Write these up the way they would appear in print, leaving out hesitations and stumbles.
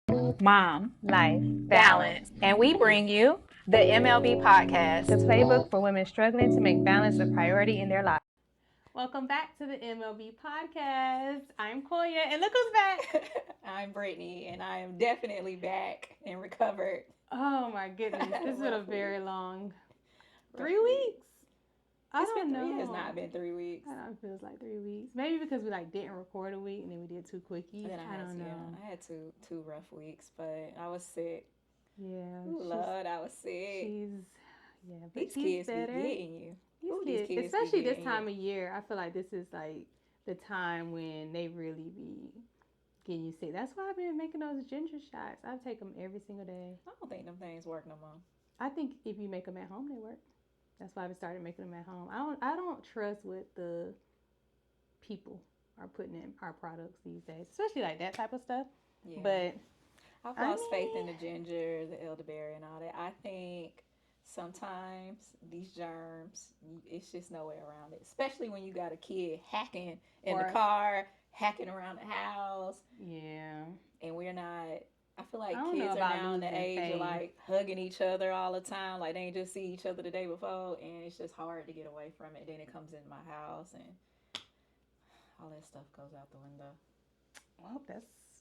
mom, life, balance. And we bring you the MLB podcast, the playbook for women struggling to make balance a priority in their lives. Welcome back to the MLB podcast. I'm Coya, and look who's back. I'm Brittany, and I am definitely back and recovered. Oh my goodness, this has been a very long 3 weeks. weeks. I don't know. It's not been 3 weeks. I don't know, it feels like 3 weeks. Maybe because we didn't record a week and then we did 2 quickies. I don't know. Yeah, I had two rough weeks, but I was sick. Yeah. Ooh, Lord, I was sick. But these kids better. be getting you. These kids especially this time of year. I feel like this is like the time when they really be getting you sick. That's why I've been making those ginger shots. I take them every single day. I don't think them things work no more. I think if you make them at home, they work. That's why I've started making them at home. I don't trust what the people are putting in our products these days, especially like that type of stuff. Yeah. But I've lost faith in the ginger, the elderberry, and all that. I think sometimes these germs, it's just no way around it. Especially when you got a kid hacking in the car, hacking around the house. Yeah. And we're not. I feel like kids are now in the age of like hugging each other all the time. Like they ain't just see each other the day before, and it's just hard to get away from it. Then it comes in my house, and all that stuff goes out the window. Well,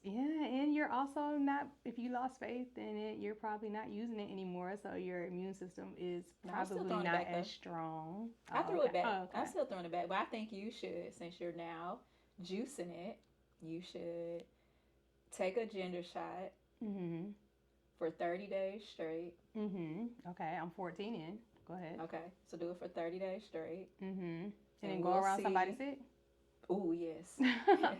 and you're also not. If you lost faith in it, you're probably not using it anymore. So your immune system is probably not as strong. I threw it back. I'm still throwing it back, but I think you should, since you're now juicing it, you should take a ginger shot. Mm-hmm. For 30 days straight. Mm-hmm. Okay, I'm 14 in. Go ahead. Okay, so do it for 30 days straight. Mm-hmm. And then go around somebody sick? Oh, yes.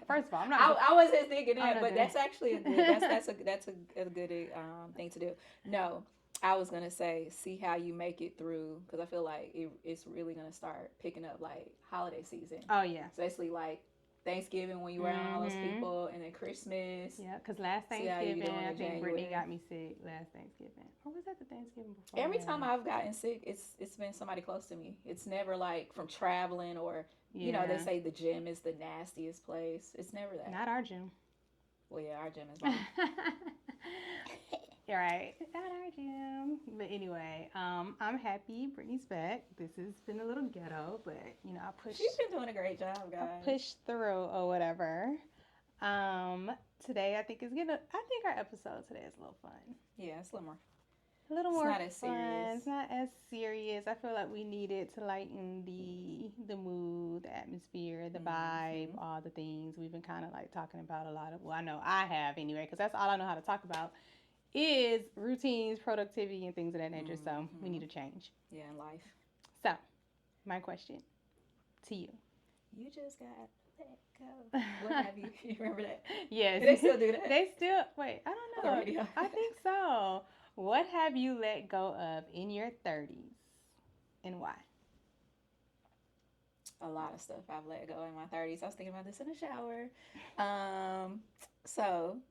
First of all, I'm not. I wasn't thinking that, but that's actually a good. That's a good thing to do. No, I was gonna say, see how you make it through, because I feel like it's really gonna start picking up like holiday season. Oh yeah. Especially like Thanksgiving when you around all those people, and then Christmas. Yeah, because last Thanksgiving, I think Brittany got me sick last Thanksgiving. Or was that the Thanksgiving before? Every time I've gotten sick, it's been somebody close to me. It's never like from traveling or, you know, they say the gym is the nastiest place. It's never that. Not our gym. Well, yeah, our gym is wrong. You're right. Not our gym. But anyway, I'm happy Brittany's back. This has been a little ghetto, but I pushed. She's been doing a great job, guys. I pushed through or whatever. Today I think our episode today is a little fun. Yeah, it's a little more. A little more not as serious. It's not as serious. I feel like we needed to lighten the mood, the atmosphere, the vibe, all the things. We've been kind of like talking about a lot of. Well, I know I have anyway, because that's all I know how to talk about. Is routines, productivity, and things of that nature. So we need a change. Yeah, in life. So, my question to you. You just got let go. What have you? You remember that? Yes. Do they still do that? They still. Wait, I don't know. I think so. What have you let go of in your 30s, and why? A lot of stuff I've let go in my 30s. I was thinking about this in the shower. So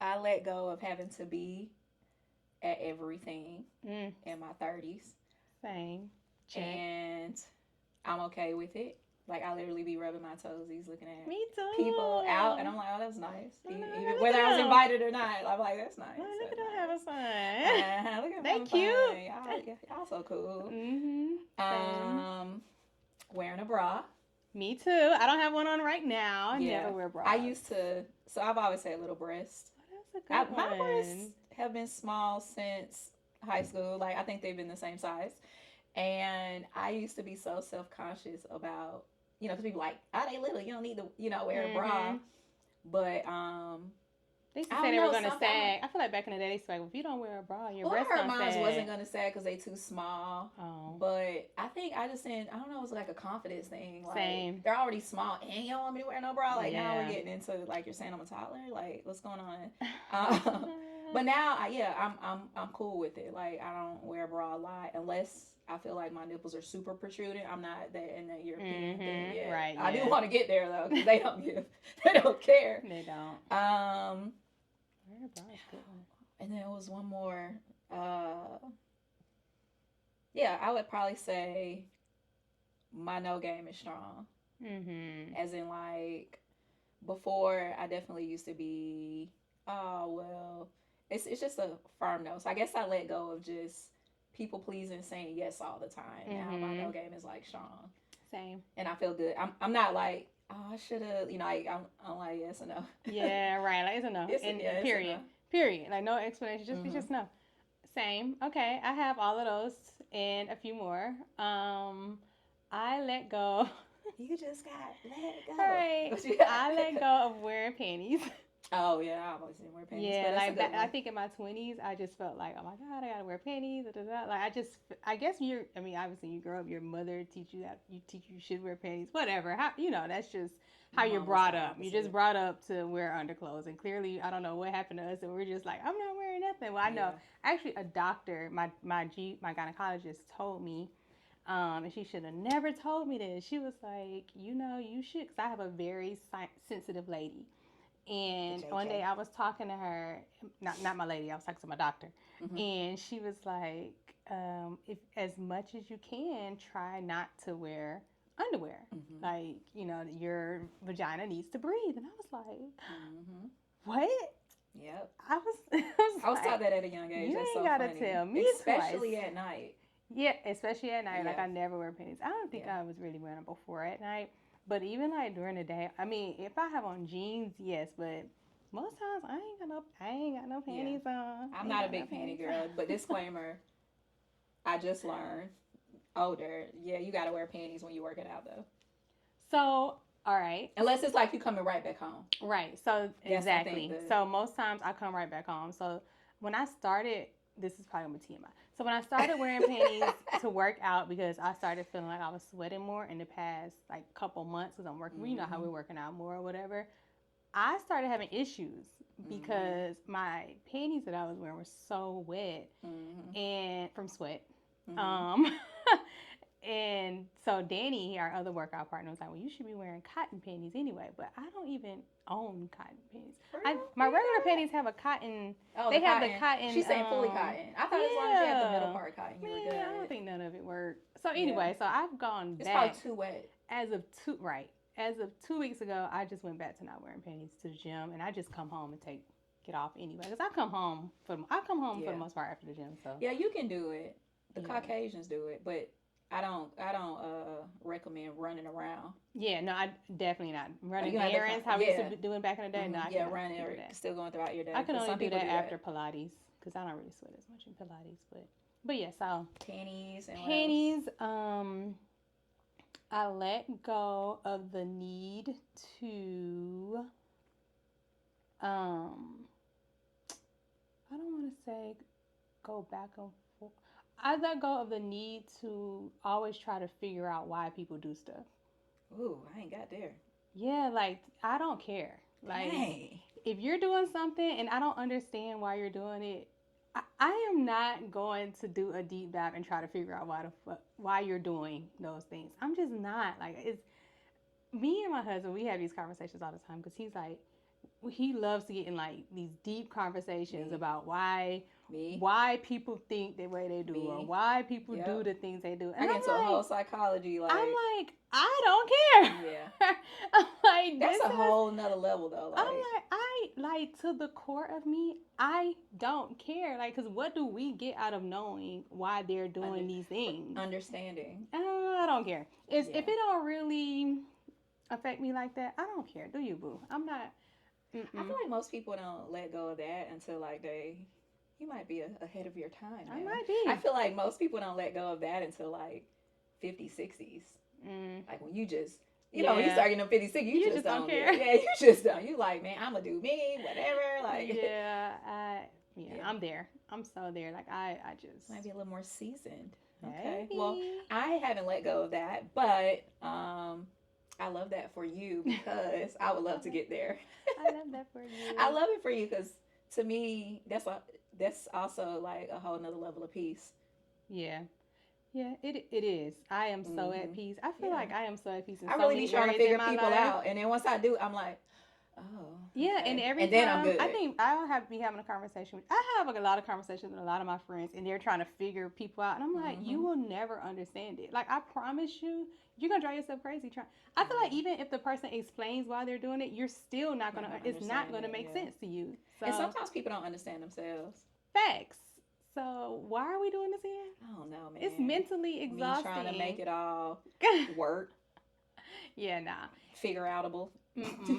I let go of having to be at everything in my 30s. Same. Check. And I'm okay with it. Like, I literally be rubbing my toesies looking at Me too. people out, and I'm like, oh, that's nice. Even whether I was invited or not, I'm like, that's nice. Look at them having fun. Look at they them cute. Y'all so cool. Mm-hmm. Wearing a bra. Me too. I don't have one on right now. I never wear bras. I used to, so I've always had little breasts. Oh, that's a good one. My breasts have been small since high school. Like, I think they've been the same size. And I used to be so self-conscious about, because people like, oh, they little, you don't need to, wear a bra. But, they used to say they were going to sag. I feel like back in the day, they used to say, well, if you don't wear a bra, your breasts don't sag. Mine wasn't going to sag because they too small. Oh. But I think I just didn't, I don't know, it was like a confidence thing. Like, Same. They're already small and you don't want me to wear no bra? Like, now we're getting into, like, you're saying I'm a toddler? Like, what's going on? But now, I'm cool with it. Like, I don't wear a bra a lot unless I feel like my nipples are super protruding. I'm not that in the European thing yet. Right. I do want to get there though, because they don't care. They don't. Wear a bra is good one. And then it was one more. Yeah, I would probably say my no game is strong. As in, like, before, I definitely used to be, oh, well, it's just a firm no. So I guess I let go of just people pleasing, saying yes all the time. Now my no game is like strong. Same. And I feel good. I'm not like, oh, I should have, I'm like, yes or no. Yeah, right. Like, it's a no. Period. A no. Period. Like, no explanation. Just, it's just no. Same. Okay. I have all of those and a few more. I let go. You just got let go. Right. I let go of wearing panties. Oh, yeah. I always didn't wear panties. Yeah, like that, I think in my 20s, I just felt like, oh my God, I gotta wear panties. Da, da, da. Like, I guess obviously you grow up, your mother teach you you should wear panties, whatever. How, that's just how you're brought up. You're just brought up to wear underclothes. And clearly, I don't know what happened to us, and we're just like, I'm not wearing nothing. Well, I know, actually, a doctor, my gynecologist told me, and she should have never told me this. She was like, you should, because I have a very sensitive lady. And one day I was talking to her, not my lady, I was talking to my doctor. And she was like, if as much as you can, try not to wear underwear. Like, your vagina needs to breathe. And I was like, what? Yep. I was taught that at a young age. You That's ain't so gotta funny. tell me especially at night. Yeah, especially at night. Like, I never wear panties. I don't think I was really wearing them before at night. But even like during the day, I mean, if I have on jeans, yes, but most times I ain't got no panties on. I'm not a big panty girl, but disclaimer, I just learned older. Yeah, you gotta wear panties when you're working out though. So, all right. Unless it's like you coming right back home. Right. So exactly. So most times I come right back home. So when I started, this is probably my TMI. So when I started wearing panties to work out, because I started feeling like I was sweating more in the past like couple months, because I'm working, you know how we're working out more or whatever, I started having issues because my panties that I was wearing were so wet and from sweat. And so Danny, our other workout partner, was like, well, you should be wearing cotton panties anyway. But I don't even own cotton panties. My regular panties have a cotton. Oh, they have the cotton. She's saying fully cotton. I thought as long as you had the middle part cotton, you were good. I don't think none of it worked. So anyway, so I've gone back. It's probably too wet. As of 2 weeks ago, I just went back to not wearing panties to the gym, and I just come home and get off anyway. Because I come home for the most part after the gym. So yeah, you can do it. The Caucasians do it, but I don't recommend running around. Yeah, no, I definitely not running errands. How we used to be doing back in the day. No, I running still going throughout your day. I can only do that after Pilates because I don't really sweat as much in Pilates. But yeah, so panties. I let go of the need to. I don't want to say go back and forth. I let go of the need to always try to figure out why people do stuff. Ooh, I ain't got there. Yeah, like, I don't care. Like, dang. If you're doing something and I don't understand why you're doing it, I am not going to do a deep dive and try to figure out why you're doing those things. I'm just not. Like, it's me and my husband, we have these conversations all the time because he's like, he loves to get in like these deep conversations about why people think the way they do or why people do the things they do. And I get into a whole psychology. Like, I'm like, I don't care. Yeah. I'm like, that's a whole nother level though. Like, I'm like, to the core of me, I don't care. Like, because what do we get out of knowing why they're doing these things? Understanding. I don't care. If it don't really affect me like that, I don't care. Do you, boo? I'm not. I feel like most people don't let go of that until like you might be ahead of your time. I might be. I feel like most people don't let go of that until like 50s, 60s. Like when you just, know, when you start getting 50s, 60s, you just don't care. Yeah, you just don't. You like, man, I'm gonna do me, whatever. Like, I'm there. I'm so there. Like I just might be a little more seasoned. Okay. Maybe. Well, I haven't let go of that, but I love that for you because I would love to get there. I love that for you. I love it for you because to me, that's also like a whole nother level of peace. Yeah. Yeah, it is. I am so at peace. I feel like I am so at peace. I really be trying to figure people out. And then once I do, I'm like, Oh. Yeah, okay. and every and time then I'm good. I think I'll be having a conversation with. I have like a lot of conversations with a lot of my friends, and they're trying to figure people out, and I'm like, you will never understand it. Like I promise you, you're gonna drive yourself crazy trying. I feel like even if the person explains why they're doing it, you're still not gonna. It's not gonna make sense to you. So and sometimes people don't understand themselves. facts. So why are we doing this again? I don't know, man. It's mentally exhausting. Me trying to make it all work. Yeah, nah. Figure outable.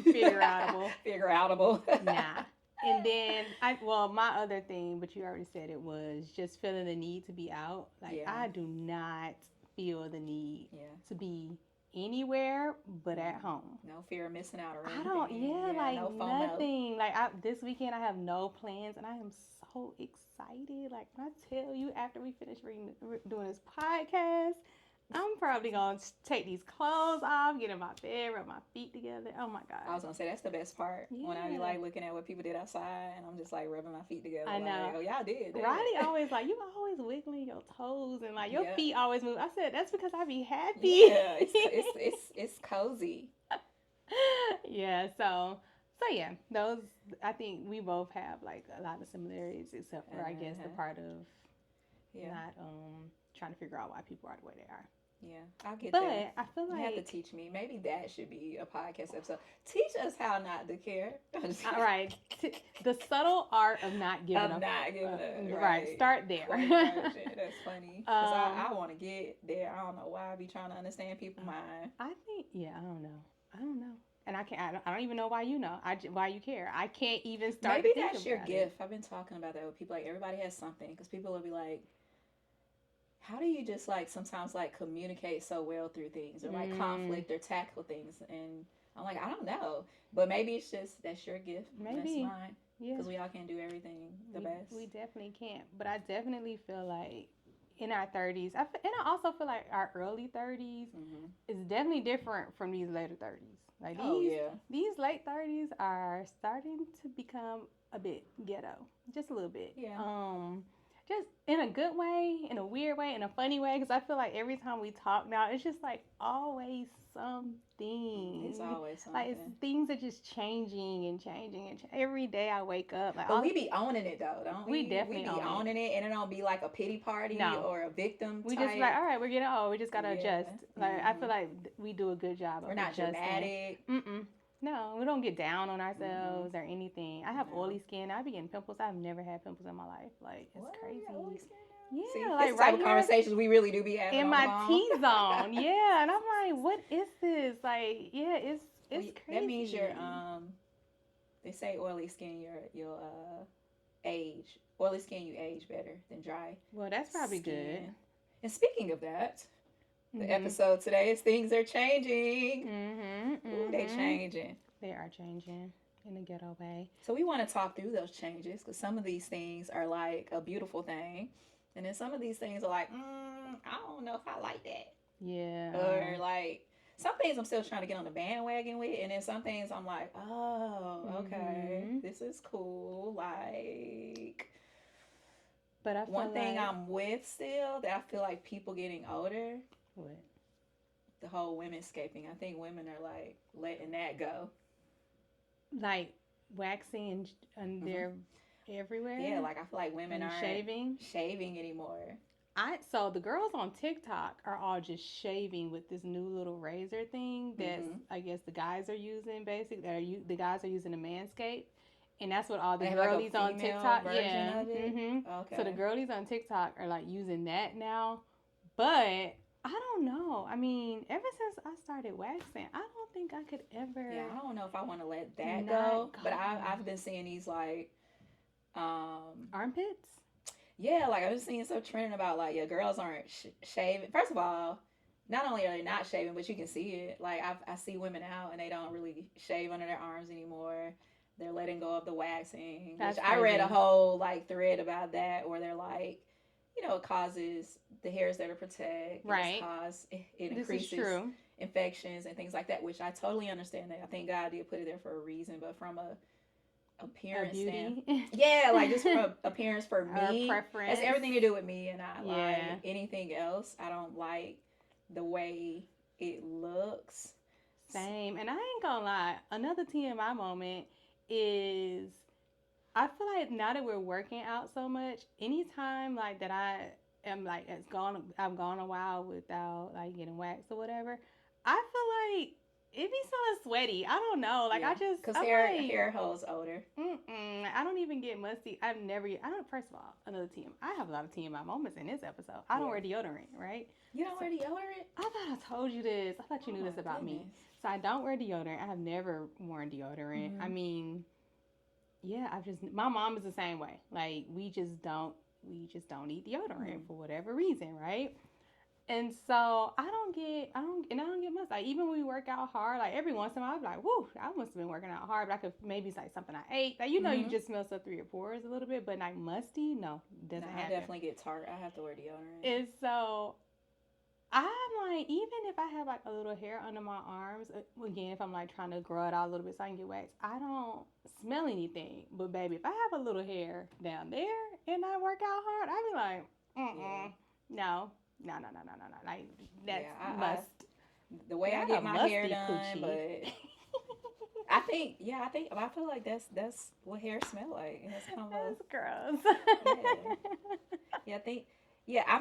Figure outable. Figure outable. Nah. And then my other thing, but you already said it, was just feeling the need to be out. Like I do not feel the need to be anywhere but at home. No fear of missing out or anything. I don't. Yeah, like no FOMO. nothing. Like this weekend, I have no plans, and I am so excited. Like when I tell you, after we finish doing this podcast, I'm probably gonna take these clothes off, get in my bed, rub my feet together. Oh my god! I was gonna say that's the best part when I be like looking at what people did outside, and I'm just like rubbing my feet together. I know. Like, oh y'all did. Riley always like you always wiggling your toes and like your feet always move. I said that's because I be happy. Yeah, it's cozy. Yeah. So yeah, those I think we both have like a lot of similarities, except for I guess the part of not trying to figure out why people are the way they are. Yeah, I'll get that. But I feel like you have to teach me. Maybe that should be a podcast episode. Teach us how not to care. All right, the subtle art of not giving up. Right. Start there. That's funny. Cause I want to get there. I don't know why I be trying to understand people's mind. I think I don't know. And I can't. I don't even know why you know. Why you care. I can't even start. Maybe that's your gift. I've been talking about that with people. Like everybody has something. Because people will be like, how do you just like sometimes like communicate so well through things or like conflict or tackle things? And I'm like, I don't know, but maybe it's just that's your gift. Maybe that's mine. Yeah, because we all can't do everything the best. We definitely can't. But I definitely feel like in our 30s, and I also feel like our early 30s is definitely different from these later 30s. Like these late 30s are starting to become a bit ghetto, just a little bit. Yeah. Just in a good way, in a weird way, in a funny way, because I feel like every time we talk now, it's just like always something. It's always something. Like things are just changing. Every day I wake up. Like, but we be owning it though, don't we? We definitely be owning it, and it don't be like a pity party or a victim. We just like, all right, we're getting old. We just gotta adjust. Like I feel like we do a good job. We're not dramatic. No, we don't get down on ourselves or anything. I have oily skin. I be getting pimples. I've never had pimples in my life. Like it's crazy. Oily skin now? Yeah, see, like this type of conversations we really do be having in my T-zone. Yeah, and I'm like, what is this? Like, yeah, it's crazy. That means you're they say oily skin you'll age. Oily skin you age better than dry. Well, that's probably good. And speaking of that. The episode today is things are changing. Ooh, they changing. They are changing in a ghetto way. So we want to talk through those changes because some of these things are like a beautiful thing. And then some of these things are like, I don't know if I like that. Yeah. Or like, some things I'm still trying to get on the bandwagon with. And then some things I'm like, oh, okay, this is cool. Like... But I feel one thing I'm with still that I feel like people getting older... What? The whole women-scaping. I think women are like letting that go. Like waxing and they're everywhere? Yeah, like I feel like women aren't shaving anymore. So the girls on TikTok are all just shaving with this new little razor thing that I guess the guys are using basically. The guys are using a Manscaped. And that's what all the girlies on TikTok. Yeah. Okay. So the girlies on TikTok are like using that now. But I don't know. I mean, ever since I started waxing, I don't think I could ever. Yeah, I don't know if I want to let that go. But I've been seeing these like armpits. Yeah, like I was seeing some trending about like girls aren't shaving. First of all, not only are they not shaving, but you can see it. Like I see women out and they don't really shave under their arms anymore. They're letting go of the waxing. Which I read a whole like thread about that where they're like, it causes the hairs there to protect. Right. It increases infections and things like that, which I totally understand that. I think God did put it there for a reason, but from a appearance standpoint. Yeah, like just from appearance for me. Preference. Has everything to do with me, and I like anything else. I don't like the way it looks. Same. And I ain't gonna lie, another TMI moment is I feel like now that we're working out so much, anytime like that I am like I've gone a while without like getting waxed or whatever, I feel like it be sort of sweaty. I don't know. Like I just because I'm hair holds odor. I don't even get musty. I don't. First of all, another TM. I have a lot of TMI moments in this episode. I don't wear deodorant, right? You don't wear deodorant? I thought I told you this. I thought you knew this about me. So I don't wear deodorant. I have never worn deodorant. I mean, yeah, my mom is the same way. Like we just don't eat deodorant for whatever reason, right? And so I don't get much. Like even when we work out hard, like every once in a while, I'm like, "Whoo, I must have been working out hard." But I could maybe it's like something I ate. Like you just smell stuff through your pores a little bit, but like musty, no, doesn't happen. I definitely get tart. I have to wear deodorant. And so I'm like, even if I have like a little hair under my arms, again, if I'm like trying to grow it out a little bit so I can get waxed, I don't smell anything. But baby, if I have a little hair down there and I work out hard, I be like, no. Like that's must. The way I get my hair done, coochie. But I feel like that's what hair smell like. It's kind of that's gross. I think. Yeah, I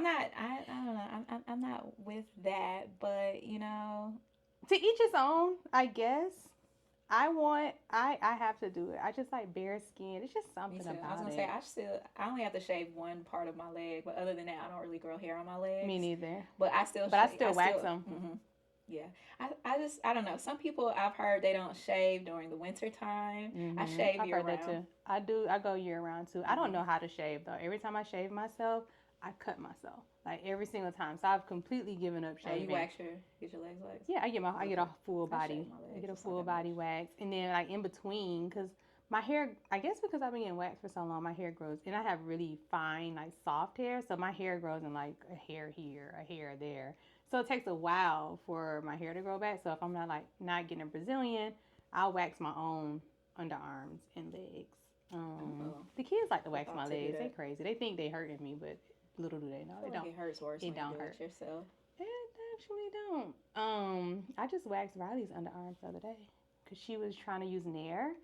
don't know. I'm not with that, but you know, to each his own, I guess. I have to do it. I just like bare skin. It's just something about it. I was gonna say I only have to shave one part of my leg, but other than that, I don't really grow hair on my legs. Me neither. But I still wax them. Mm-hmm. Yeah, I don't know. Some people I've heard they don't shave during the winter time. I shave year round. That too. I do. I go year round too. I don't know how to shave though. Every time I shave myself, I cut myself like every single time. So I've completely given up shaving. You get your legs waxed? Yeah, I get a full body. I get a full body wax, and then like in between, because my hair, I guess because I've been getting waxed for so long, my hair grows, and I have really fine like soft hair, so my hair grows in like a hair here, a hair there. So it takes a while for my hair to grow back. So if I'm not getting a Brazilian, I'll wax my own underarms and legs. The kids like to wax my legs. They're crazy. They think they hurting me, but little do they know it don't. It hurts worse. It don't hurt yourself. It actually don't. I just waxed Riley's underarms the other day because she was trying to use Nair.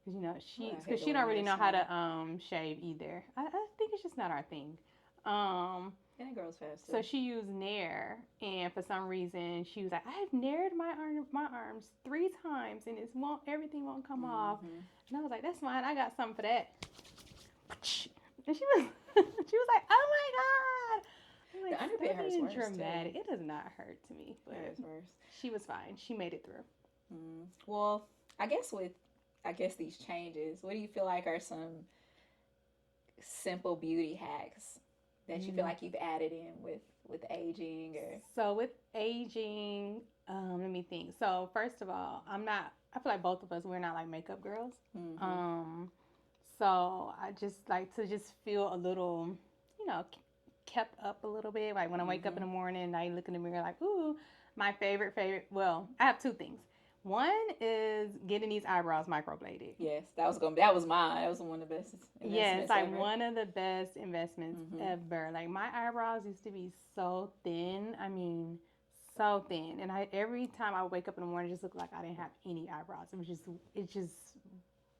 Because she don't really know how to shave either. I think it's just not our thing. And it grows fast too. So she used Nair, and for some reason she was like, I have Naired my arms 3 times, and everything won't come off. And I was like, that's fine. I got something for that. And she was like, oh my God. I'm like, the underbit hurts worse dramatic. too. It does not hurt to me, but it hurts worse. She was fine. She made it through. Well, I guess these changes, what do you feel like are some simple beauty hacks that you feel like you've added in with aging? Or so with aging, let me think. So first of all, I feel like both of us, we're not like makeup girls. So I just like to just feel a little, kept up a little bit. Like when I wake up in the morning, I look in the mirror like, ooh, my favorite. Well, I have 2 things. One is getting these eyebrows microbladed. Yes, that was mine. That was one of the best investments. Yes, like ever. One of the best investments ever. Like my eyebrows used to be so thin. I mean, so thin. And every time I wake up in the morning, it just looked like I didn't have any eyebrows. It just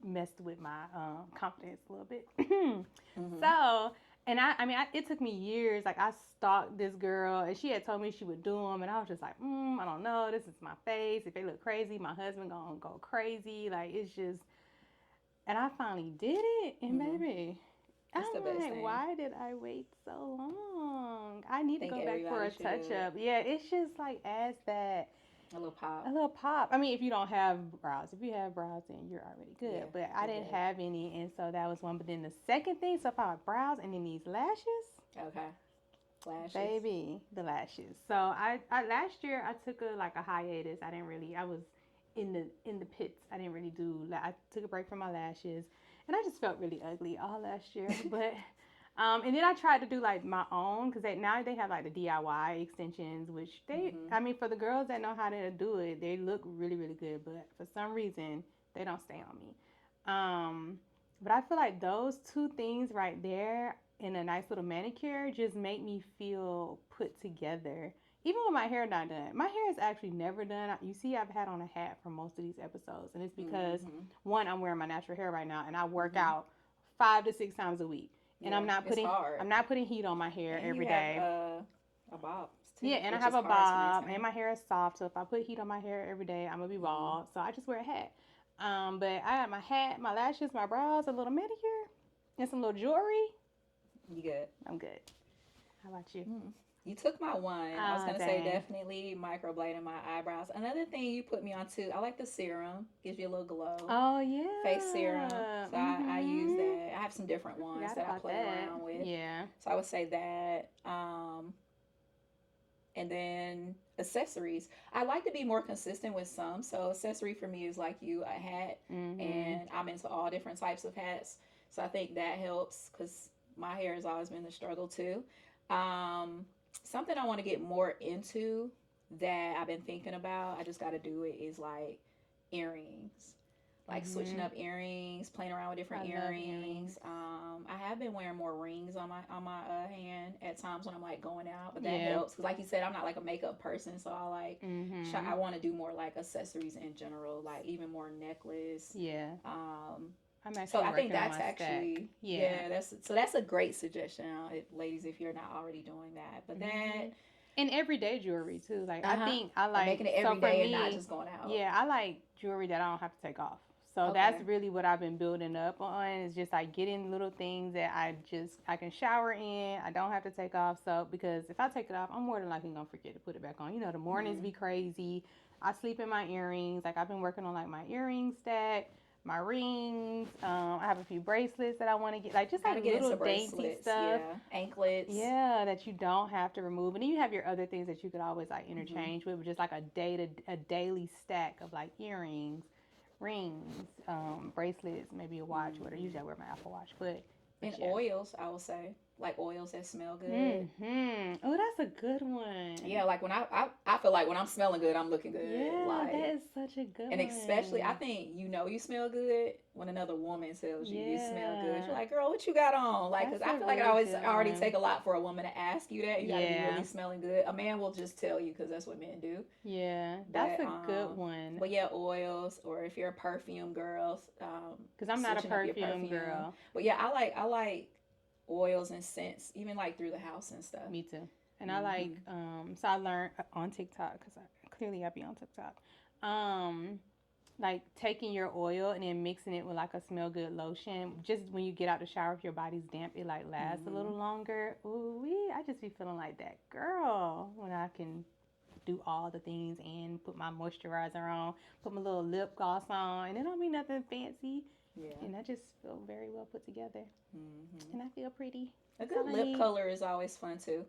messed with my confidence a little bit. So, and it took me years. Like I stalked this girl, and she had told me she would do them, and I was just like, I don't know. This is my face. If they look crazy, my husband gonna go crazy. Like it's just. And I finally did it, and baby, that's the best thing. Why did I wait so long? I need to go back for a touch up. Yeah, it's just like adds that. A little pop. I mean, if you don't have brows. If you have brows, then you're already good. Yeah, but I didn't have any, and so that was one. But then the second thing, so if I have brows and then these lashes. Okay. Lashes. Baby, the lashes. So I last year I took a hiatus. I was in the pits. I didn't really I took a break from my lashes, and I just felt really ugly all last year. But and then I tried to do like my own, because now they have like the DIY extensions, which for the girls that know how to do it, they look really, really good. But for some reason, they don't stay on me. But I feel like those 2 things right there and a nice little manicure just make me feel put together. even with my hair not done, my hair is actually never done. You see, I've had on a hat for most of these episodes, and it's because one, I'm wearing my natural hair right now, and I work out 5 to 6 times a week, and I'm not putting heat on my hair and every you day. Have, a bob too. Yeah, and I have a bob, and my hair is soft, so if I put heat on my hair every day, I'm gonna be bald. So I just wear a hat. But I got my hat, my lashes, my brows, a little manicure, and some little jewelry. You good? I'm good. How about you? You took my one. I was going to say definitely microblading my eyebrows. Another thing you put me on too, I like the serum. Gives you a little glow. Oh, yeah. Face serum. So I use that. I have some different ones that I play around with. Yeah. So I would say that. And then accessories. I like to be more consistent with some. So accessory for me is like a hat. And I'm into all different types of hats. So I think that helps because my hair has always been the struggle too. Something I want to get more into that I've been thinking about, I just got to do it, is like earrings. Like switching up earrings, playing around with different earrings. I have been wearing more rings on my hand at times when I'm like going out, but that helps because, like you said, I'm not like a makeup person, so I like I want to do more like accessories in general, like even more necklace. Yeah. So I think that's actually that's a great suggestion, ladies, if you're not already doing that. But that. And everyday jewelry too. Like I think I like making it every day and not just going out. Yeah, I like jewelry that I don't have to take off. So that's really what I've been building up on, is just like getting little things that I can shower in. I don't have to take off. So because if I take it off, I'm more than likely gonna forget to put it back on. You know, the mornings be crazy. I sleep in my earrings. Like I've been working on like my earring stack, my rings. I have a few bracelets that I want to get, like just like little dainty stuff. Yeah, anklets. Yeah, that you don't have to remove. And then you have your other things that you could always like interchange with, just like a daily stack of like earrings, rings, bracelets, maybe a watch. Whatever. Usually I wear my Apple Watch, but oils, I would say, like oils that smell good. Oh, that's a good one. Yeah, like when I feel like when I'm smelling good, I'm looking good. Yeah, like, that is such a good one. And especially, I think you smell good when another woman tells you you smell good. You're like, girl, what you got on? Like, because I feel like it already take a lot for a woman to ask you that. You gotta be really smelling good. A man will just tell you because that's what men do. Yeah, that's a good one. But yeah, oils, or if you're a perfume girl, because I'm not a perfume girl. But yeah, I like oils and scents, even like through the house and stuff. Me too. And I like so I learned on TikTok, because I be on TikTok, like taking your oil and then mixing it with like a smell good lotion. Just when you get out the shower, if your body's damp, it like lasts a little longer. Ooh, I just be feeling like that girl when I can do all the things and put my moisturizer on, put my little lip gloss on, and it don't be nothing fancy. Yeah. And I just feel very well put together. And I feel pretty. A good lip color is always fun too.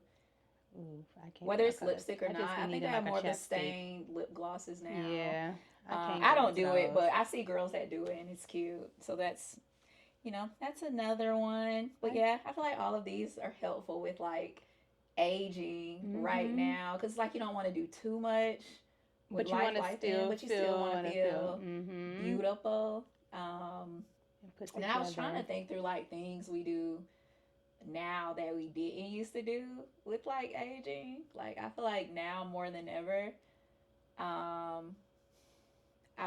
Ooh, I can't. Whether it's lipstick or not, I think they have more of the stained lip glosses now. Yeah. I don't do it, but I see girls that do it, and it's cute. So that's another one. But yeah, I feel like all of these are helpful with like aging right now, because like you don't want to do too much, but you want to still want to feel beautiful. And I was trying to think through like things we do now that we didn't used to do with like aging. Like I feel like now more than ever, I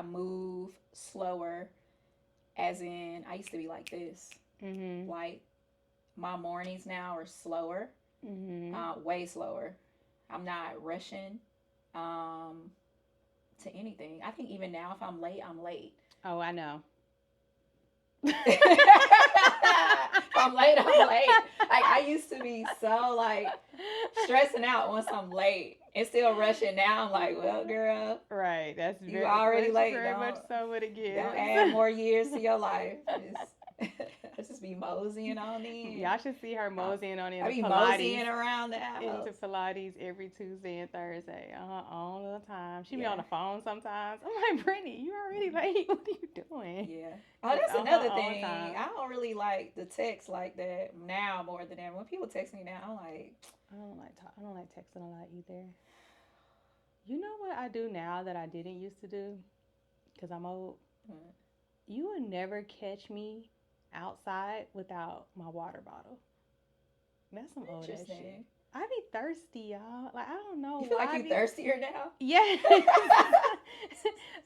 move slower, as in I used to be like this. Like my mornings now are slower, way slower. I'm not rushing to anything. I think even now if I'm late, I'm late. Oh, I know. If I'm late, I'm late. Like I used to be so like stressing out once I'm late and still rushing. Now I'm like, well, girl, right? That's you already late. Very much so what it gives. Don't add more years to your life. I just be moseying on in. Y'all should see her moseying on in. I be Pilates, moseying around the house. Into Pilates every Tuesday and Thursday. All the time. She be on the phone sometimes. I'm like, Brittany, you already late. What are you doing? Yeah. Oh, that's another thing. I don't really like the text like that now more than ever. When people text me now, I'm like, I don't like texting a lot either. You know what I do now that I didn't used to do? Because I'm old. You would never catch me outside without my water bottle. That's some old ass shit. I be thirsty, y'all. Like, I don't know You feel why. like you thirstier now? Yes.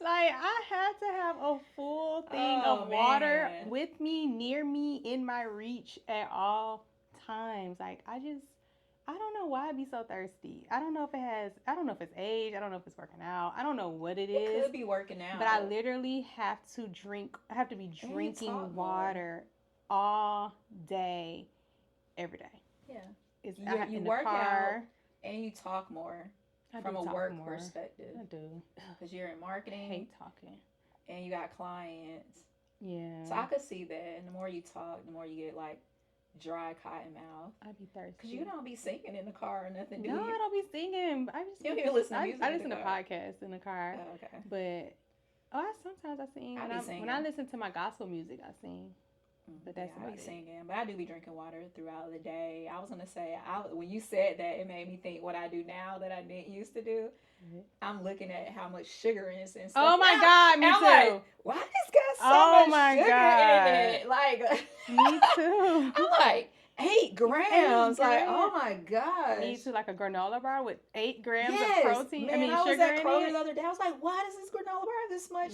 Like, I have to have a full thing of water man. with me, near me, in my reach at all times. Like, I don't know why I be so thirsty. I don't know if it's age. I don't know if it's working out. I don't know what it is. It could be working out. But I literally have to drink. I have to be drinking water all day, every day. Yeah. You work out and you talk more from a work perspective. I do. Because you're in marketing. I hate talking. And you got clients. Yeah. So I could see that. And the more you talk, the more you get like dry cotton mouth. I'd be thirsty. Because you don't be singing in the car or nothing, do you? No, I don't be singing. You don't even listen to music. I listen to podcasts in the car. Oh, okay. But sometimes I sing. When I listen to my gospel music, I sing. But that's I be singing, but I do be drinking water throughout the day. I was gonna say, when you said that, it made me think what I do now that I didn't used to do. Mm-hmm. I'm looking at how much sugar is and stuff. Oh my God, me too. Like, why this got so much sugar in it? Like, me too. I'm like 8 grams. Like, oh my gosh. Me too, like a granola bar with 8 grams of protein. Man, I was at Kroger the other day. I was like, why does this granola bar have this much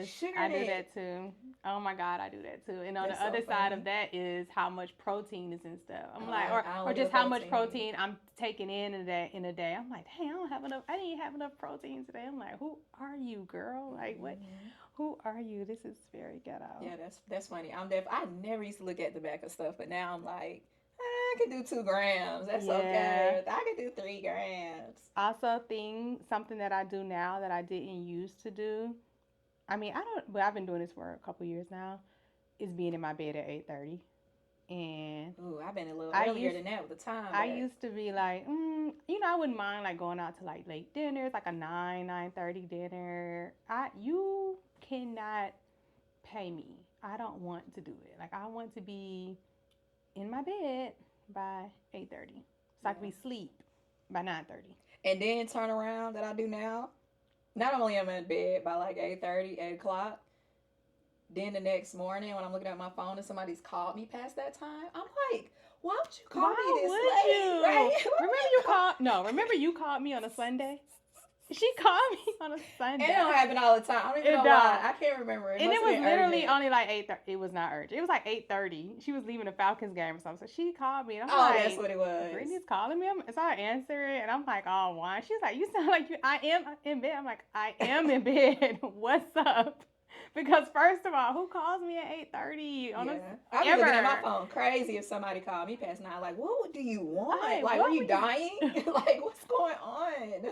sugar in it? I do that too. Oh my God, I do that too. And on the other side of that is how much protein is in stuff. I'm like, or just how much protein I'm taking in a day. I'm like, dang, I don't have enough. I didn't have enough protein today. I'm like, who are you, girl? Like, what? Who are you? This is very ghetto. Yeah, that's funny. I never used to look at the back of stuff, but now I'm like, I can do 2 grams. That's okay. I can do 3 grams. Also, something that I do now that I didn't used to do. I mean, but I've been doing this for a couple years now, is being in my bed at 8:30. And I've been a little earlier than that with the time. I used to be like, I wouldn't mind like going out to like late dinners, like a 9:30 dinner. You cannot pay me. I don't want to do it. Like, I want to be in my bed by 8:30, so I can be asleep by 9:30. And then turn around that I do now. Not only am I in bed by like 8:30, 8 o'clock, then the next morning when I'm looking at my phone and somebody's called me past that time, I'm like, why would you call me this late? Right? Remember you called me on a Sunday? She called me on a Sunday. It don't happen all the time. I don't even know why. I can't remember. And it was literally only like 8:30. It was not urgent. It was like 8:30. She was leaving the Falcons game or something. So she called me. And I'm like, that's what it was. Brittany's calling me. So I answer it. And I'm like, oh, why? She's like, you sound like I am in bed. I'm like, I am in bed. What's up? Because first of all, who calls me at 8:30 on I've been looking at my phone crazy if somebody called me past 9. Like, what do you want? Like, are you dying? Like, what's going on?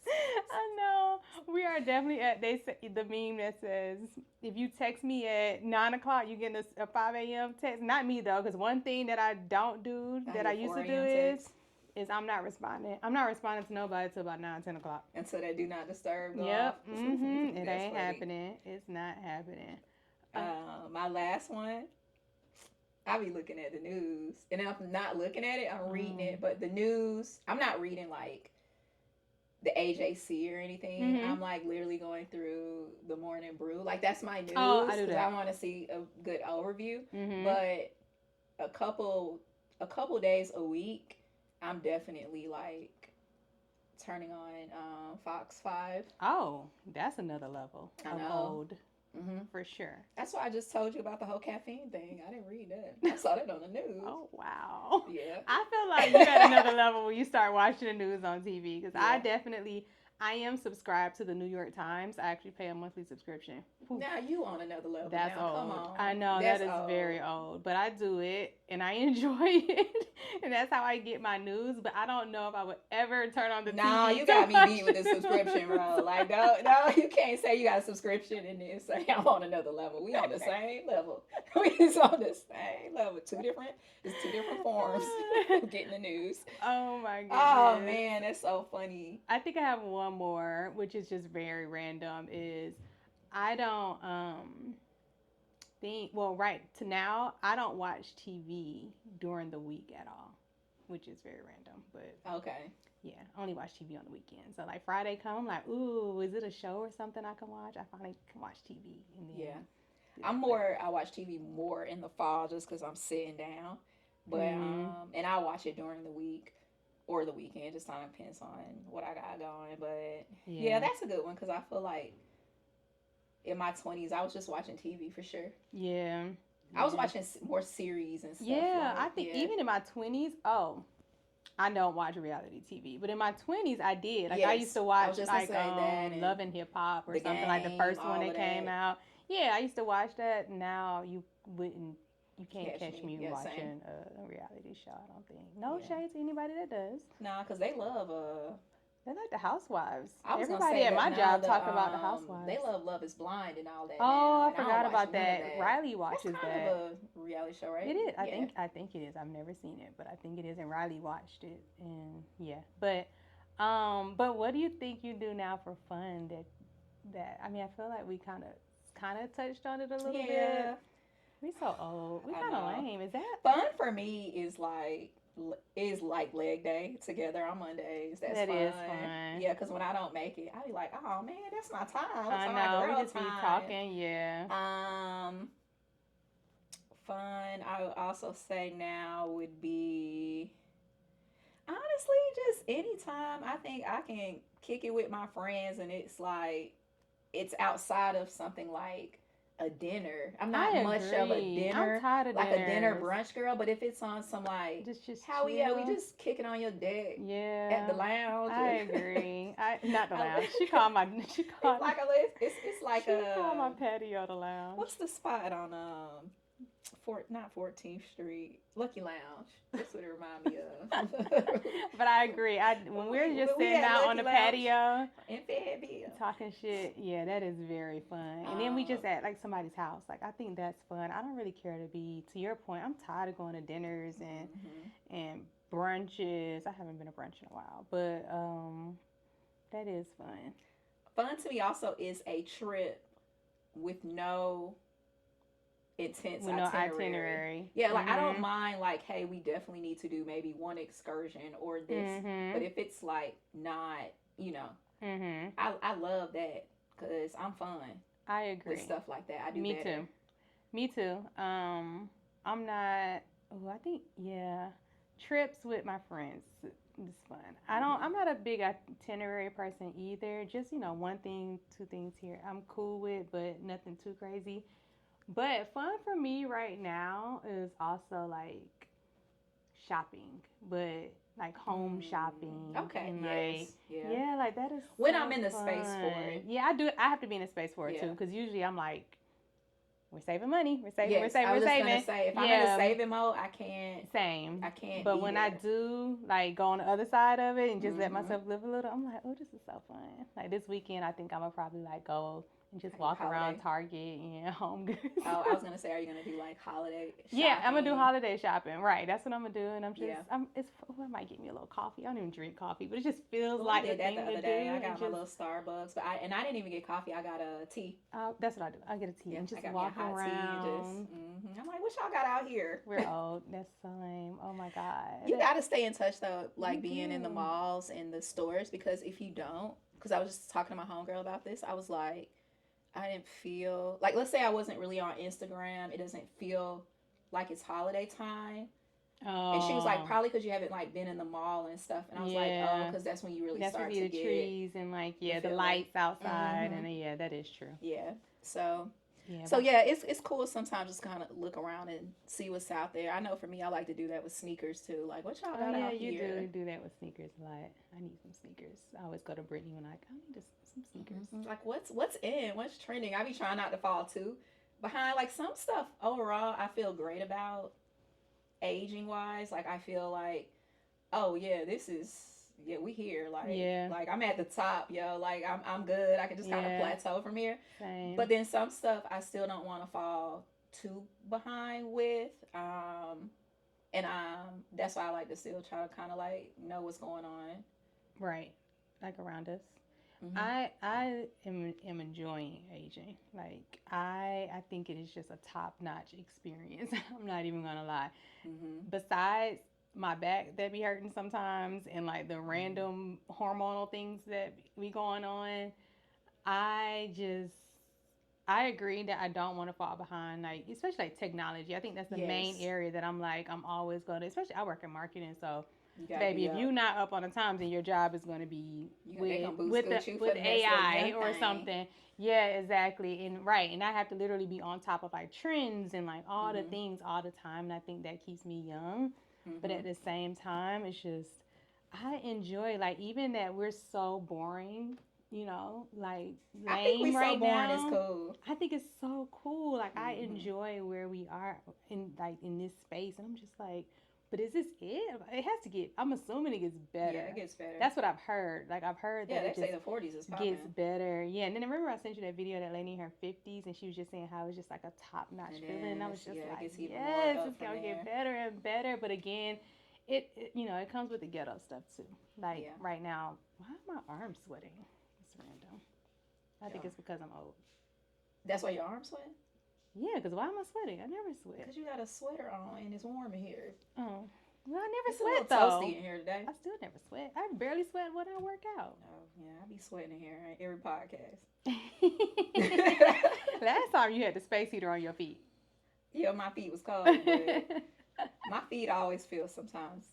I know. We are definitely at, the meme that says, if you text me at 9 o'clock, you get a 5 a.m. text. Not me, though, because one thing that I don't do that I used to do is I'm not responding. I'm not responding to nobody until about 9, 10 o'clock. Until they do not disturb. Yep. It ain't happening. It's not happening. My last one, I be looking at the news. And if I'm not looking at it, I'm reading it. But the news, I'm not reading like the AJC or anything. I'm like literally going through the morning brew. Like, that's my news. Oh, I do that. I want to see a good overview. But a couple days a week, I'm definitely like turning on Fox 5. Oh, that's another level of old. For sure. That's why I just told you about the whole caffeine thing. I didn't read that. I saw that on the news. Oh, wow. Yeah. I feel like you're at another level when you start watching the news on TV. Because I am subscribed to the New York Times. I actually pay a monthly subscription. Now you on another level. That's now. old. Come on. I know. That is very old. But I do it, and I enjoy it. And that's how I get my news. But I don't know if I would ever turn on the TV. No, you got me beat with the subscription, bro. Like, no, you can't say you got a subscription and then say I'm on another level. We on the same level. We is on the same level. It's two different forms of getting the news. Oh, my goodness. Oh, man, that's so funny. I think I have one more, which is just very random, is I don't I don't watch TV during the week at all, which is very random, but okay. Yeah, I only watch TV on the weekend. So like Friday come, I'm like, ooh, is it a show or something I can watch? I finally can watch TV. And then I watch TV more in the fall just because I'm sitting down, but and I watch it during the week. or the weekend. Just kind of depends on what I got going. But yeah, that's a good one because I feel like in my 20s, I was just watching TV for sure. Yeah. I was watching more series and stuff. Yeah, I think even in my 20s, I don't watch reality TV, but in my 20s, I did. Like, I used to watch, like, Love and Hip Hop or something, like the first one that came out. Yeah, I used to watch that. Now, you can't catch me watching a reality show, I don't think. No shade to anybody that does. Nah, because they love, they like the Housewives. Everybody at my job talk about the Housewives. They love Love is Blind and all that. Oh, I forgot about that. Riley watches That's kind of a reality show, right? It is. I think it is. I've never seen it, but I think it is. And Riley watched it, and yeah. But what do you think you do now for fun? That I mean, I feel like we kind of touched on it a little bit. We so old. We kind of lame. Is that fun for me? Is like leg day together on Mondays. That is fun. Yeah, because when I don't make it, I be like, oh man, that's my time. That's my girl time. Be talking. Yeah. Fun. I would also say now would be honestly just anytime I think I can kick it with my friends, and it's like it's outside of something like a dinner. I'm not much of a dinner. I'm tired of like dinners. A dinner brunch girl, but if it's on some like just how we just kicking on your deck at the lounge. I agree. Not the lounge. She called it's like she called my patio the lounge. What's the spot on not 14th Street, Lucky Lounge. That's what it remind me of. But I agree. When we're just sitting out on the patio in Fayetteville talking shit, yeah, that is very fun. And then we just at like somebody's house. Like I think that's fun. I don't really care to be. To your point, I'm tired of going to dinners and brunches. I haven't been to brunch in a while, but that is fun. Fun to me also is a trip with no intense itinerary. Yeah, like I don't mind like, hey, we definitely need to do maybe one excursion or this, but if it's like not, I love that because I'm fun. I agree with stuff like that. I do. Me too. I'm not. Oh, I think trips with my friends is fun. I'm not a big itinerary person either. Just one thing, two things here. I'm cool with, but nothing too crazy. But fun for me right now is also like shopping, but like home shopping. Okay. And like that is when I'm in the space for it. Yeah, I do. I have to be in the space for it too, because usually I'm like, we're saving money. We're saving. I was just gonna say, if I'm in a saving mode, I can't. Same. I can't. But when I do like go on the other side of it and just let myself live a little, I'm like, oh, this is so fun. Like this weekend, I think I'm gonna probably like go and just walk around Target and Home Goods. Oh, I was gonna say, are you gonna do like holiday shopping? Yeah, I'm gonna do holiday shopping. Right, that's what I'm gonna do. And I'm just, I might get me a little coffee. I don't even drink coffee, but it just feels like I did that the other day. I got my little Starbucks, but I didn't even get coffee. I got a tea. That's what I do. I get a tea and just walk around. I'm like, what y'all got out here? We're old. That's so lame. Oh my god. You gotta stay in touch though, like being in the malls and the stores, because if you don't, because I was just talking to my homegirl about this, I was like, I didn't feel like, let's say I wasn't really on Instagram, it doesn't feel like it's holiday time. Oh. And she was like, probably because you haven't like been in the mall and stuff. And I was like, oh, because that's when you really start to get the trees and like the lights outside, and that is true. Yeah. So it's cool sometimes just kind of look around and see what's out there. I know for me, I like to do that with sneakers too. Like, what y'all got out here? Yeah, you do that with sneakers a lot. I need some sneakers. I always go to Brittany when I need some sneakers. Like, what's in? What's trending? I be trying not to fall too behind. Like some stuff overall, I feel great about aging wise. Like I feel like, oh yeah, we here. Like I'm at the top, yo. Like I'm good. I can just kind of plateau from here. Same. But then some stuff I still don't want to fall too behind with. And that's why I like to still try to kind of like know what's going on. Right. Like around us. I am enjoying aging. Like I think it is just a top-notch experience. I'm not even gonna lie. Besides my back that be hurting sometimes and like the random hormonal things that be going on, I agree that I don't want to fall behind, like especially like technology. I think that's the main area that I'm always going to, especially I work in marketing, so Baby, if you're not up on the times, then your job is going to be with AI or something. Yeah, exactly. And and I have to literally be on top of like trends and like all the things all the time. And I think that keeps me young. But at the same time, it's just, I enjoy, like, even that we're so boring, you know, like lame I think we right so boring now. Is cool. I think it's so cool. Like, I enjoy where we are in this space. And I'm just like, but is this it? It has to get, I'm assuming it gets better. Yeah, it gets better. That's what I've heard. Like, I've heard that they say the 40s is popping. Gets better. Yeah, and then remember I sent you that video of that lady in her 50s, and she was just saying how it was just like a top-notch feeling. And I was just like, yes, it's going to get better and better. But again, it you know, it comes with the ghetto stuff too. Like right now, why are my arms sweating? It's random. I think it's because I'm old. That's why your arms sweat? Yeah, because why am I sweating? I never sweat. Because you got a sweater on and it's warm in here. Oh. Well, I never sweat, though. It's a little toasty in here today. I still never sweat. I barely sweat when I work out. Oh, yeah. I be sweating in here every podcast. Last time you had the space heater on your feet. Yeah, my feet was cold, but my feet always feel sometimes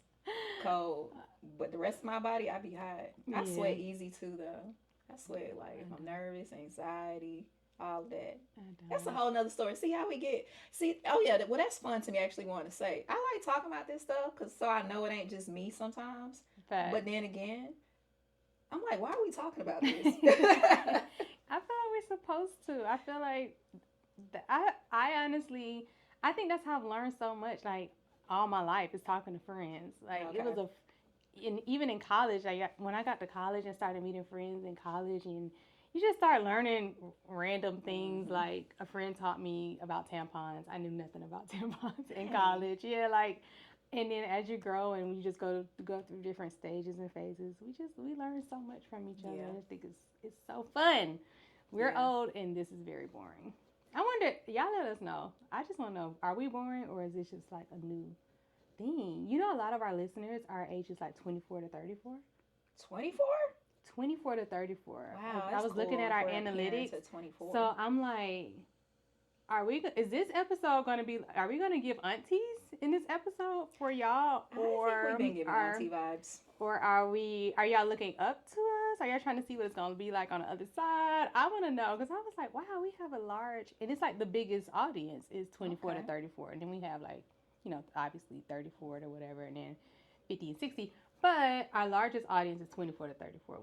cold. But the rest of my body, I be hot. I sweat easy, too, though. I sweat, like, if I'm nervous, anxiety, all that. That's a whole nother story. See how we get, well, that's fun to me, I actually want to say. I like talking about this stuff, because so I know it ain't just me sometimes. Fact. But then again, I'm like, why are we talking about this? I feel like we're supposed to. I feel like, I honestly, I think that's how I've learned so much, like, all my life is talking to friends. Like, it was even in college, like, when I got to college and started meeting friends in college, and you just start learning random things. Like, a friend taught me about tampons. I knew nothing about tampons in college. Yeah, like, and then as you grow and we just go through different stages and phases, we learn so much from each other. I think it's so fun. We're old and this is very boring. I wonder, y'all let us know. I just want to know, are we boring or is this just like a new thing? You know, a lot of our listeners are ages like 24 to 34. 24? 24 to 34. Wow, I was looking at our analytics. So I'm like, are we going to give aunties in this episode for y'all? Or I think we've been giving auntie vibes. Or are y'all looking up to us? Are y'all trying to see what it's going to be like on the other side? I want to know, because I was like, wow, we have a large, and it's like the biggest audience is 24 to 34. And then we have like, you know, obviously 34 to whatever, and then 50 and 60. But our largest audience is 24 to 34,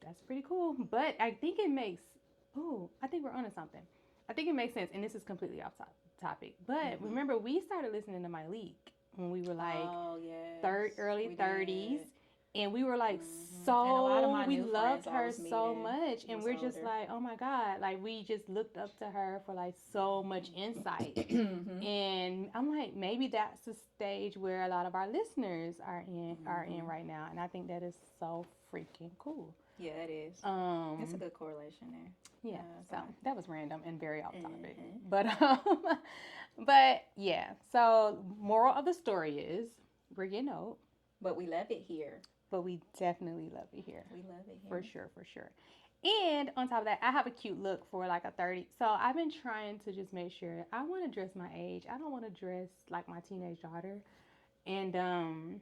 that's pretty cool. But I think it makes, I think we're onto something. I think it makes sense, and this is completely off topic. But remember, we started listening to Myleik when we were like early 30s. And we were like, we loved her so much. And we're just like, oh my God. Like, we just looked up to her for like so much insight. And I'm like, maybe that's the stage where a lot of our listeners are in right now. And I think that is so freaking cool. Yeah, it is. It's a good correlation there. Yeah, so that was random and very off topic. But yeah, so moral of the story is we're getting old. But we love it here. But we definitely love it here. We love it For here. sure. And on top of that, I have a cute look for like a 30. So I've been trying to just make sure I want to dress my age. I don't want to dress like my teenage daughter. And,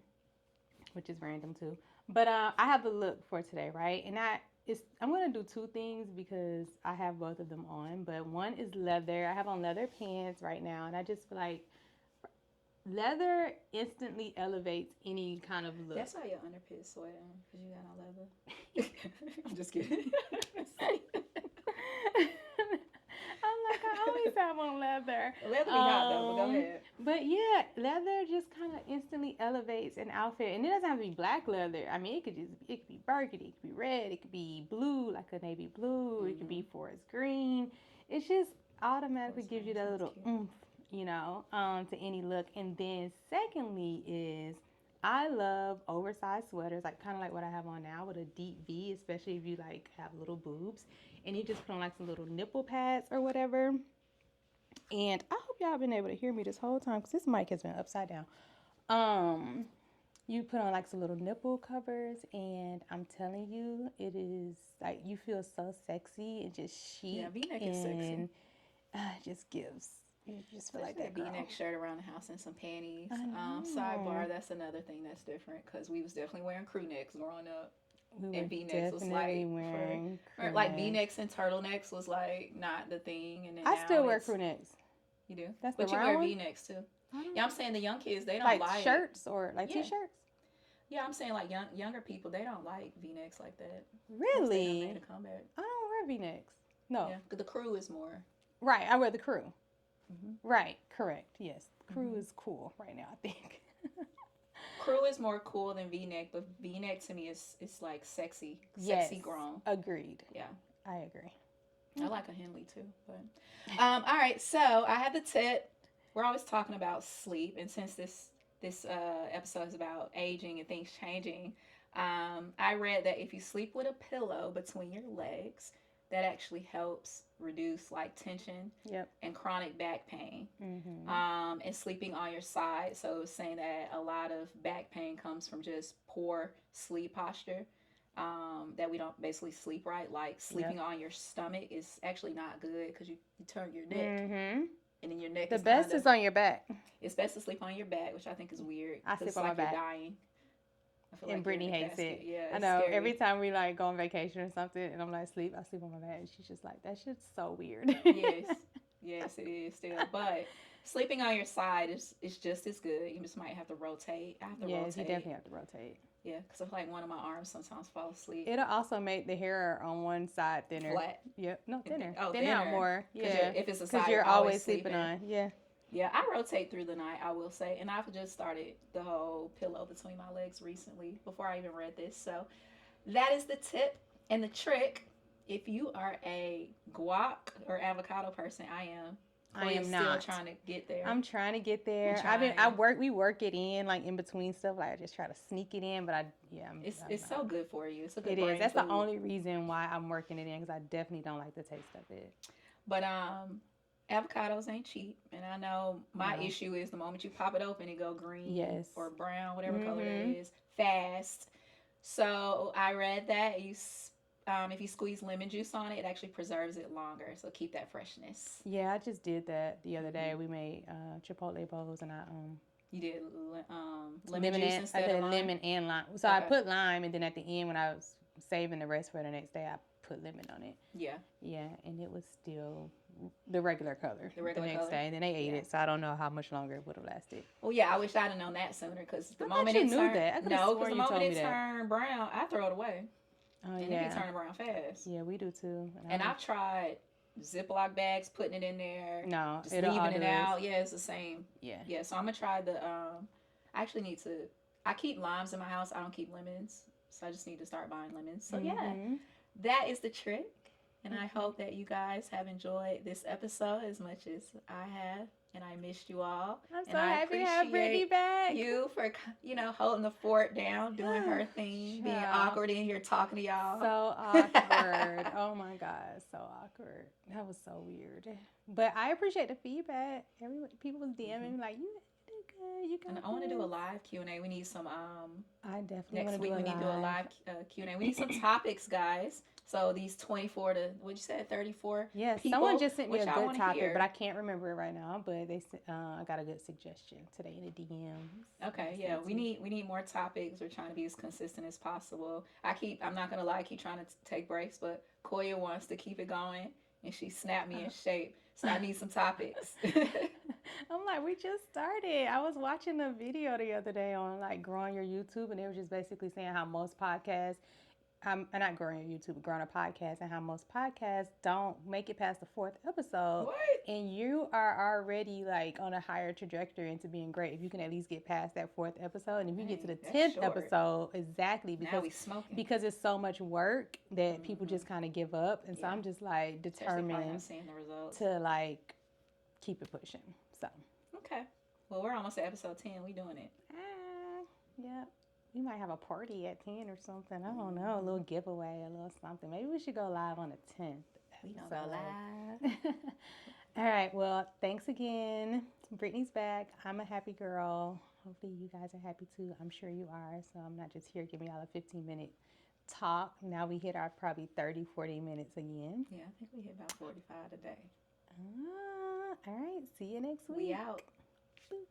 which is random too. But I have the look for today, right? And I'm going to do two things because I have both of them on. But one is leather. I have on leather pants right now. And I just feel like leather instantly elevates any kind of look. That's why your underpants sweating, because you got on leather. I'm just kidding. I'm like, I always have on leather. Leather be hot though, but go ahead. But yeah, leather just kind of instantly elevates an outfit. And it doesn't have to be black leather. I mean, it could be burgundy, it could be red, it could be blue, like a navy blue, it could be forest green. It just automatically gives you that little oomph, you know, to any look. And then secondly is I love oversized sweaters, like kind of like what I have on now with a deep V, especially if you like have little boobs and you just put on like some little nipple pads or whatever. And I hope y'all been able to hear me this whole time because this mic has been upside down. You put on like some little nipple covers, and I'm telling you, it is like you feel so sexy and just chic. Yeah, V-neck is sexy. It just gives You just feel like Especially that girl. a V-neck shirt around the house and some panties. I know. Sidebar, that's another thing that's different because we was definitely wearing crew necks growing up. We were And V-necks was like definitely wearing crew like necks. V-necks and turtlenecks was like not the thing. And then I now still wear crew necks. You do? That's but the you round wear one? V-necks too. Yeah, I'm saying the young kids, they don't like shirts or like Yeah. t-shirts. Yeah, I'm saying like younger people, they don't like V-necks like that. Really? They made a comeback. I don't wear V-necks. No. Yeah, because the crew is more. Right, I wear the crew. Mm-hmm. Right, correct. Yes, crew is cool right now, I think. Crew is more cool than V-neck, but V-neck to me is like sexy, sexy grown. Agreed. Yeah, I agree. I like a Henley too, but all right. So I had the tip. We're always talking about sleep, and since this episode is about aging and things changing, I read that if you sleep with a pillow between your legs, that actually helps reduce like tension and chronic back pain. And sleeping on your side. So it was saying that a lot of back pain comes from just poor sleep posture. That we don't basically sleep right. Like sleeping on your stomach is actually not good because you turn your neck. And then your neck is best is on your back. It's best to sleep on your back, which I think is weird. I sleep on my back. You're dying. I feel and like Brittany hates it. Yeah, I know. scary. Every time we like go on vacation or something, and I'm like I sleep on my back. And she's just like, that shit's so weird. Yes, it is still. But sleeping on your side is just as good. You just might have to rotate. I have to rotate. Yes, you definitely have to rotate. Yeah, because I feel like one of my arms sometimes fall asleep. It'll also make the hair on one side thinner. Flat. Yep. No, thinner. Oh, thinner out more. Yeah. If it's a side, because you're always sleeping on. Yeah. Yeah, I rotate through the night, I will say. And I've just started the whole pillow between my legs recently before I even read this. So that is the tip and the trick. If you are a guac or avocado person, I am. I am not. Still trying to get there. I'm trying to get there. We work it in like in between stuff. Like I just try to sneak it in, but it's so good for you. It's a good. It is. That's the only reason why I'm working it in because I definitely don't like the taste of it. But avocados ain't cheap, and I know my issue is the moment you pop it open, it go green or brown, whatever color it is, fast. So I read that if you squeeze lemon juice on it, it actually preserves it longer. So keep that freshness. Yeah, I just did that the other day. We made chipotle bowls, and you did lemon juice instead of lime? Lemon and lime. So I put lime, and then at the end when I was saving the rest for the next day, I put lemon on it. Yeah, and it was still the regular color the next day, and then they ate it, so I don't know how much longer it would have lasted. Well, yeah, I wish I'd have known that sooner because the moment it turned brown, I throw it away. Oh, and it be turning brown fast. Yeah, we do too. And I've tried Ziploc bags, putting it in there. No, just leaving it out. Yeah, it's the same. Yeah. So I'm gonna try the. I actually need to. I keep limes in my house. I don't keep lemons, so I just need to start buying lemons. So yeah, that is the trick. And I hope that you guys have enjoyed this episode as much as I have. And I missed you all. I'm so happy to have Brittany back. You for, holding the fort down, doing her thing, being awkward in here talking to y'all. So awkward. Oh my God, so awkward. That was so weird. But I appreciate the feedback. People was DMing me like, you did good. You got And I want to do a live Q&A. We need some, I definitely next week we need to do a live Q&A. We need some topics, guys. So these 24 to, what you said, 34 Yes, people, someone just sent me a good topic, but I I can't remember it right now. But I got a good suggestion today in the DMs. Okay, yeah, we need more topics. We're trying to be as consistent as possible. I'm not gonna lie, I keep trying to take breaks, but Coya wants to keep it going, and she snapped me in shape. So I need some topics. I'm like, we just started. I was watching a video the other day on like growing your YouTube, and they were just basically saying how most podcasts. Not growing your YouTube, growing a podcast, and how most podcasts don't make it past the 4th episode. What? And you are already like on a higher trajectory into being great if you can at least get past that 4th episode. And if you get to the 10th episode, exactly, because it's so much work that people just kind of give up. And so I'm just like determined to like keep it pushing. So okay, well we're almost at episode 10. We doing it. Yeah. We might have a party at 10 or something. I don't know. A little giveaway, a little something. Maybe we should go live on the 10th. We don't go live. All right. Well, thanks again. Brittany's back. I'm a happy girl. Hopefully you guys are happy too. I'm sure you are. So I'm not just here giving y'all a 15-minute talk. Now we hit our probably 30, 40 minutes again. Yeah, I think we hit about 45 today. All right. See you next week. We out. Boop.